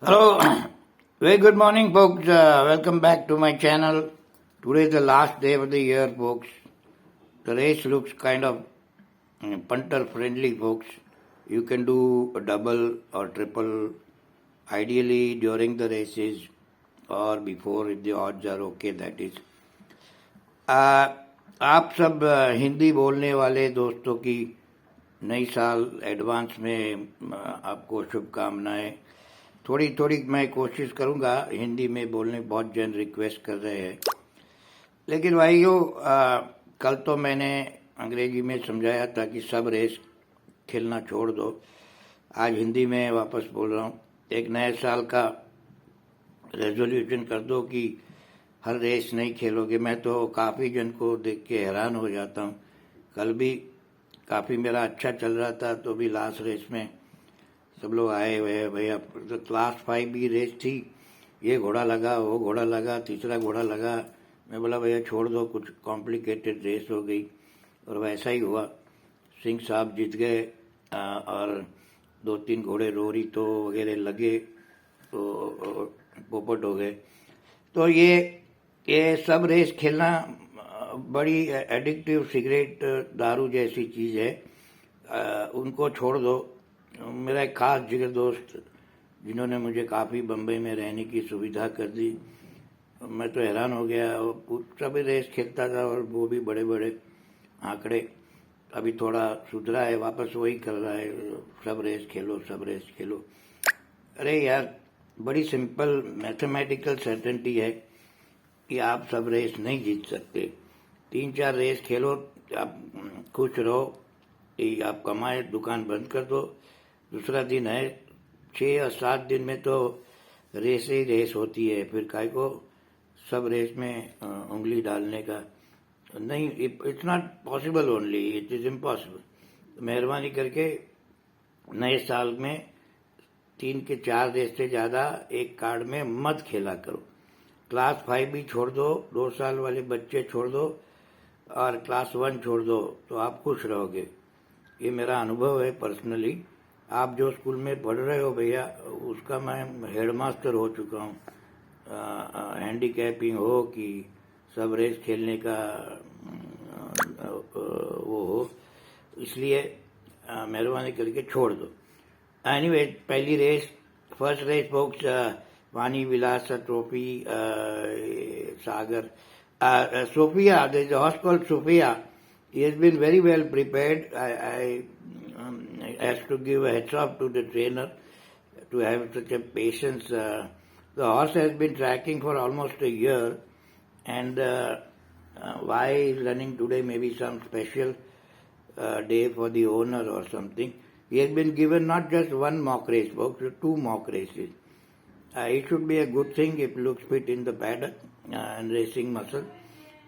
Hello, very good morning, folks. Welcome back to my channel. Today is the last day of the year, folks. The race looks kind of punter friendly, folks. You can do a double or triple, ideally during the races or before if the odds are okay, that is. आप सब हिंदी बोलने वाले दोस्तों की नई साल advance में आपको शुभकामनाएं। थोड़ी थोड़ी मैं कोशिश करूंगा हिंदी में बोलने, बहुत जन रिक्वेस्ट कर रहे हैं। लेकिन भाइयों, कल तो मैंने अंग्रेजी में समझाया था कि सब रेस खेलना छोड़ दो। आज हिंदी में वापस बोल रहा हूँ। एक नए साल का रेजोल्यूशन कर दो कि हर रेस नहीं खेलोगे। मैं तो काफ़ी जन को देख के हैरान हो जाता हूँ। कल भी काफ़ी मेरा अच्छा चल रहा था, तो भी लास्ट रेस में सब लोग आए हुए हैं। भैया तो क्लास 5 की रेस थी, ये घोड़ा लगा, वो घोड़ा लगा, तीसरा घोड़ा लगा। मैं बोला भैया छोड़ दो, कुछ कॉम्प्लिकेटेड रेस हो गई। और वैसा ही हुआ। सिंह साहब जीत गए और 2-3 घोड़े रोरी तो वगैरह लगे तो पोपट हो गए। तो ये सब रेस खेलना बड़ी एडिक्टिव सिगरेट दारू जैसी चीज़ है। उनको छोड़ दो। मेरा एक खास जिगर दोस्त जिन्होंने मुझे काफ़ी बम्बई में रहने की सुविधा कर दी, मैं तो हैरान हो गया। सभी रेस खेलता था और वो भी बड़े बड़े आंकड़े। अभी थोड़ा सुधरा है, वापस वही कर रहा है, सब रेस खेलो, सब रेस खेलो। अरे यार, बड़ी सिंपल मैथमेटिकल सर्टेनिटी है कि आप सब रेस नहीं जीत सकते। 3-4 रेस खेलो, आप खुश रहो, आप कमाए, दुकान बंद कर दो। दूसरा दिन है, 6 या 7 दिन में तो रेस ही रेस होती है। फिर काय को सब रेस में उंगली डालने का नहीं। It's not possible, only it is impossible. मेहरबानी करके नए साल में 3 के 4 रेस से ज़्यादा एक कार्ड में मत खेला करो। क्लास 5 भी छोड़ दो, 2 साल वाले बच्चे छोड़ दो और क्लास 1 छोड़ दो, तो आप खुश रहोगे। ये मेरा अनुभव है पर्सनली। आप जो स्कूल में पढ़ रहे हो भैया, उसका मैं हेडमास्टर हो चुका हूँ। हैंडीकैपिंग हो कि सब रेस खेलने का वो हो, इसलिए मेहरबानी करके छोड़ दो। एनीवे, पहली race, first race folks, Vani Vilas trophy, Sagar, Sophia. There is a horse called Sophia. He has been very well prepared. I have to give a heads up to the trainer to have such a patience. The horse has been tracking for almost a year, and why he is running today, maybe some special day for the owner or something. He has been given not just one mock race, folks, 2 mock races. It should be a good thing if looks fit in the paddock and racing muscle.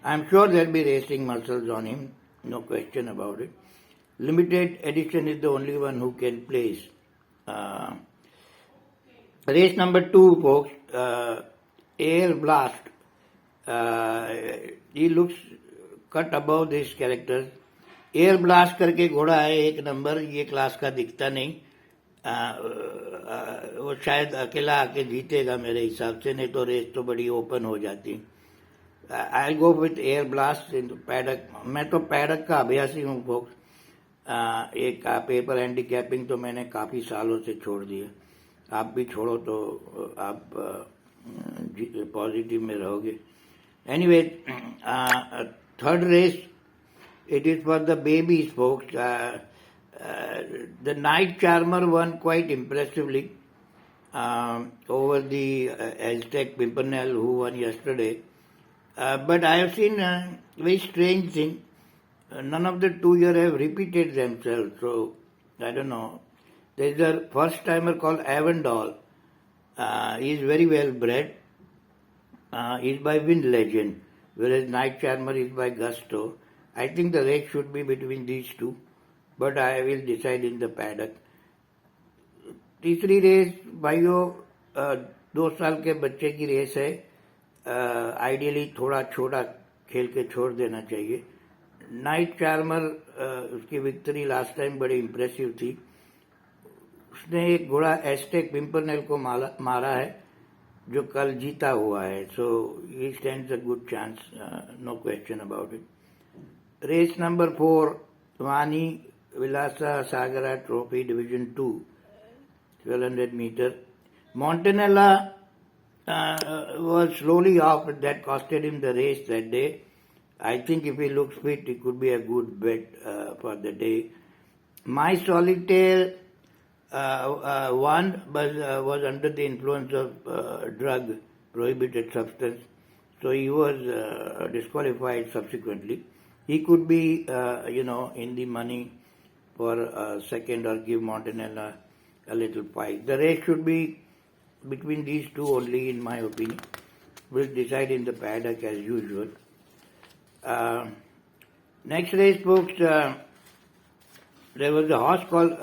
I'm sure there'll be racing muscles on him, no question about it. Limited edition is the only one who can place. Race number 2, folks, Air Blast. He looks cut above these characters. Air blast करके घोड़ा है, 1 number, ये class का दिखता नहीं। वो शायद अकेला आके जीतेगा मेरे हिसाब से, नहीं तो रेस तो बड़ी ओपन हो जाती। I go with air blast in paddock. मैं तो पैडक का अभ्यासी हूँ फोक्स। एक पेपर हैंडीकैपिंग तो मैंने काफ़ी सालों से छोड़ दिया। आप भी छोड़ो तो आप पॉजिटिव में रहोगे। Anyway, third race, it is for the babies, folks. The Night Charmer won quite impressively over the Aztec Pimpernel, who won yesterday. But I have seen a very strange thing. None of the 2 years have repeated themselves. So, I don't know. There is a first timer called Avondale. He is very well bred. He is by Wind Legend, whereas Night Charmer is by Gusto. I think the race should be between these 2, but I will decide in the paddock. तीसरी race भाइयों, 2 साल के बच्चे की race है। Ideally थोड़ा छोटा खेल के छोड़ देना चाहिए। नाइट चार्मर, उसकी विक्ट्री लास्ट टाइम बड़ी इम्प्रेसिव थी। उसने एक घोड़ा एस्टेक पिंपरनेल को मारा है जो कल जीता हुआ है. So he stands a good chance, no question about it. Race number 4, Vani Vilasa Sagara trophy division 2, 1200 meter. Montanella was slowly off, that costed him the race that day. I think if he looks fit, it could be a good bet for the day. My Solitaire won, but was under the influence of drug, prohibited substance, so he was disqualified subsequently. He could be, in the money for second or give Montanella a little fight. The race should be between these two only, in my opinion. We'll decide in the paddock as usual. Next race, folks, there was a horse called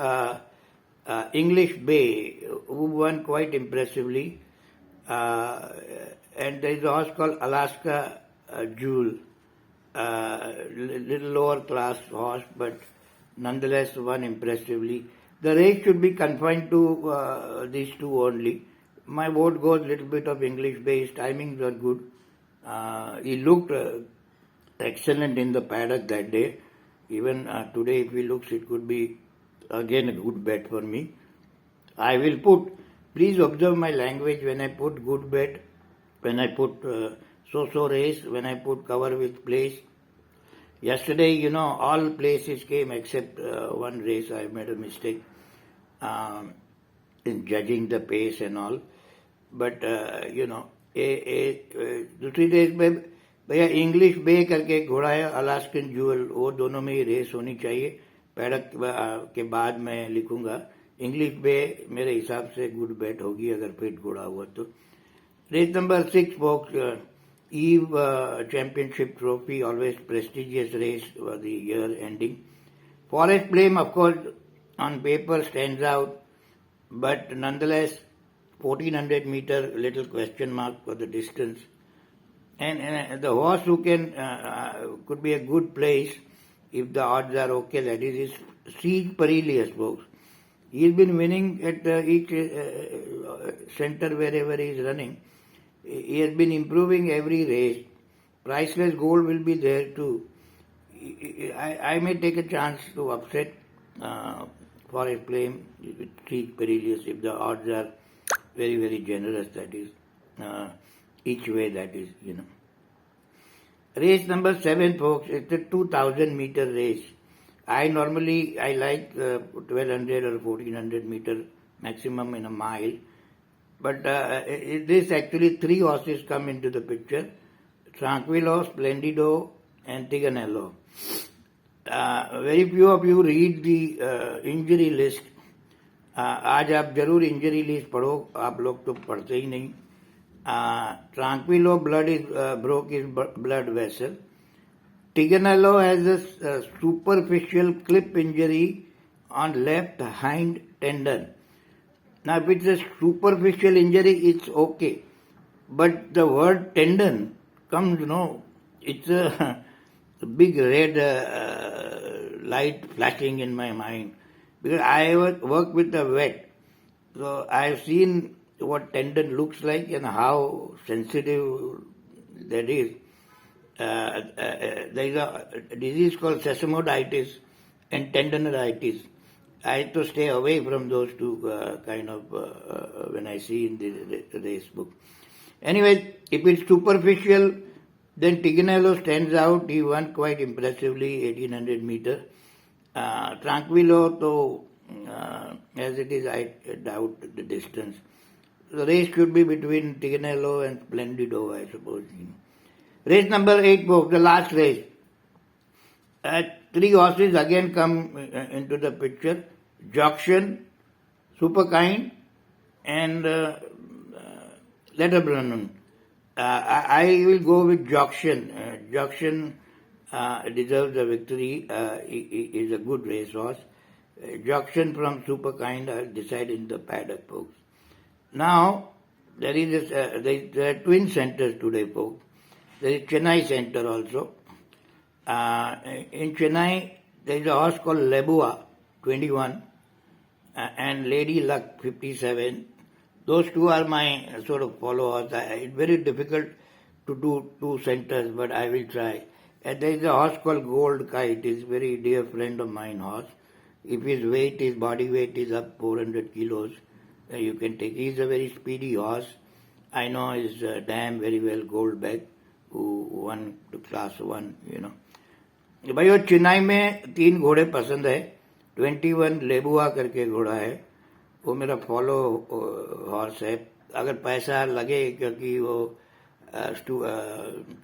English Bay who won quite impressively. And there is a horse called Alaska Jewel, little lower class horse, but nonetheless won impressively. The race should be confined to these two only. My vote goes little bit of English Bay. His timings were good. He looked excellent in the paddock that day. Even today, if he looks, it could be again a good bet for me. I will put, please observe my language when I put good bet, when I put so-so race, when I put cover with place. Yesterday, all places came except one race. I made a mistake in judging the pace and all. But, दूसरी race में भैया English बे करके घोड़ा है, Alaskan जूअल, वो दोनों में ही race होनी चाहिए. पैडक के बाद मैं लिखूंगा. इंग्लिश बे मेरे हिसाब से गुड बेट होगी अगर फिट घोड़ा हुआ तो. Race number 6, folks, Eve Championship Trophy, always prestigious race for the year ending. Forest Flame, of course, on paper stands out, but nonetheless, 1400 meter, little question mark for the distance. And the horse who could be a good place if the odds are okay, that is Siege Perilous, folks. He's been winning at each center wherever he is running. He has been improving every race. Priceless Gold will be there too. I may take a chance to upset for a flame with Siege Perilous if the odds are very, very generous, that is. Each way, that is, Race number 7, folks, it's a 2000 meter race. I like 1200 or 1400 meter maximum in a mile. But this actually 3 horses come into the picture: Tranquillo, Splendido, and Tiganello. Very few of you read the injury list. आज आप जरूर injury list पढ़ो, आप लोग तो पढ़ते ही नहीं. Tranquillo broke his blood vessel. Tiganello has a superficial clip injury on left hind tendon. Now, if it's a superficial injury, it's okay. But the word tendon comes, it's a big red light flashing in my mind. Because I work with the vet. So I have seen what tendon looks like and how sensitive that is. There is a disease called sesamoiditis and tendonitis. I have to stay away from those two when I see in the race book. Anyway, if it's superficial, then Tiganello stands out. He won quite impressively, 1800 meter. Tranquillo, though, as it is, I doubt the distance. The race should be between Tiganello and Splendido, I suppose. Race number 8, folks, the last race. 3 horses again come into the picture: Joction, Superkind, and Letterbrunn. I will go with Joction. Joction deserves a victory. He is a good racehorse. Joction from Superkind, I'll decide in the paddock, folks. Now, there are twin centers today, folks. There is Chennai center also. In Chennai, there is a horse called Lebua, 21. and Lady Luck 57. Those two are my sort of followers. It's very difficult to do two centers, but I will try. And there is a horse called Gold Kite. It's a very dear friend of mine horse. If his body weight is up 400 kilos, you can take. He's a very speedy horse. I know his dam very well, Goldback, who won to class 1, you know. भाई वो चेन्नई में 3 घोड़े पसंद है. 21 लेबुआ करके घोड़ा है, वो मेरा फॉलो हॉर्स है. अगर पैसा लगे, क्योंकि वो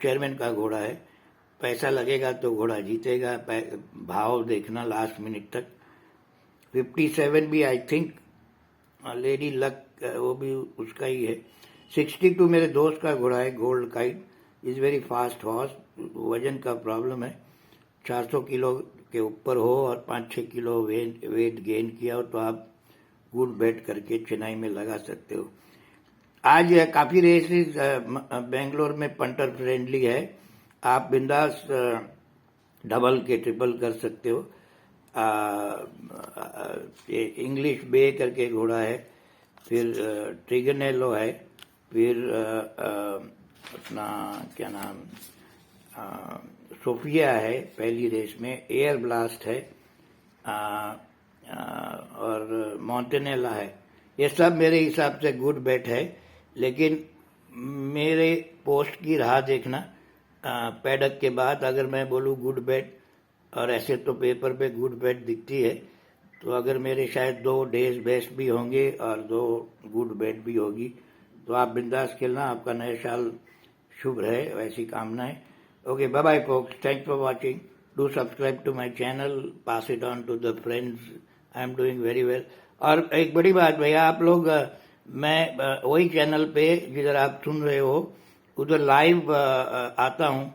चेयरमैन का घोड़ा है, पैसा लगेगा तो घोड़ा जीतेगा. भाव देखना लास्ट मिनट तक. 57 भी आई थिंक लेडी लक, वो भी उसका ही है. 62 मेरे दोस्त का घोड़ा है, gold kite. Is very fast horse. वजन का प्रॉब्लम है. 400 किलो के ऊपर हो और 5-6 किलो वेट गेन किया हो तो आप गुड बेट करके चेन्नई में लगा सकते हो. आज काफी रेसेस बेंगलोर में पंटर फ्रेंडली है. आप बिंदास डबल के ट्रिपल कर सकते हो. इंग्लिश बे करके घोड़ा है, फिर ट्रिगनेलो है, फिर अपना क्या नाम सोफिया है पहली रेस में, एयर ब्लास्ट है, और मॉन्टेनेला है. ये सब मेरे हिसाब से गुड बेट है. लेकिन मेरे पोस्ट की राह देखना पैडक के बाद. अगर मैं बोलूँ गुड बेट, और ऐसे तो पेपर पे गुड बेट दिखती है, तो अगर मेरे शायद 2 डेज बेस्ट भी होंगे और 2 गुड बेट भी होगी, तो आप बिंदास खेलना. आपका नया साल शुभ रहे, वैसी कामनाएं. Okay, bye-bye folks. Thanks for watching. Do subscribe to my channel. Pass it on to the friends. I'm doing very well. और एक बड़ी बात भैया, आप लोग, मैं वही चैनल पे जिधर आप सुन रहे हो उधर लाइव आता हूँ.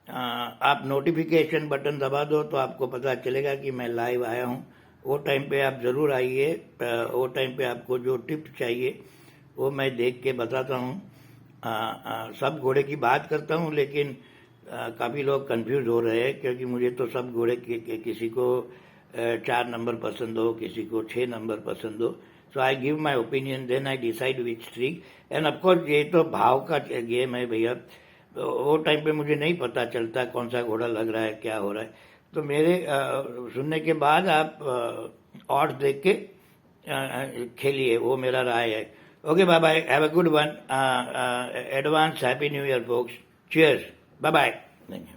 आप नोटिफिकेशन बटन दबा दो तो आपको पता चलेगा कि मैं लाइव आया हूँ. वो टाइम पे आप जरूर आइए. वो टाइम पे आपको जो टिप्स चाहिए वो मैं देख के बताता हूँ. सब घोड़े की बात करता हूँ, लेकिन काफ़ी लोग कंफ्यूज हो रहे हैं, क्योंकि मुझे तो सब घोड़े किसी को 4 नंबर पसंद हो, किसी को 6 नंबर पसंद हो. So I give my opinion, then I decide which trick. And of course ये तो भाव का गेम है भैया. वो टाइम पे मुझे नहीं पता चलता कौन सा घोड़ा लग रहा है, क्या हो रहा है. तो मेरे सुनने के बाद आप ऑड्स देख के खेलिए, वो मेरा राय है. Okay, bye bye. Have a good one. Advance happy new year folks. Cheers. Bye bye.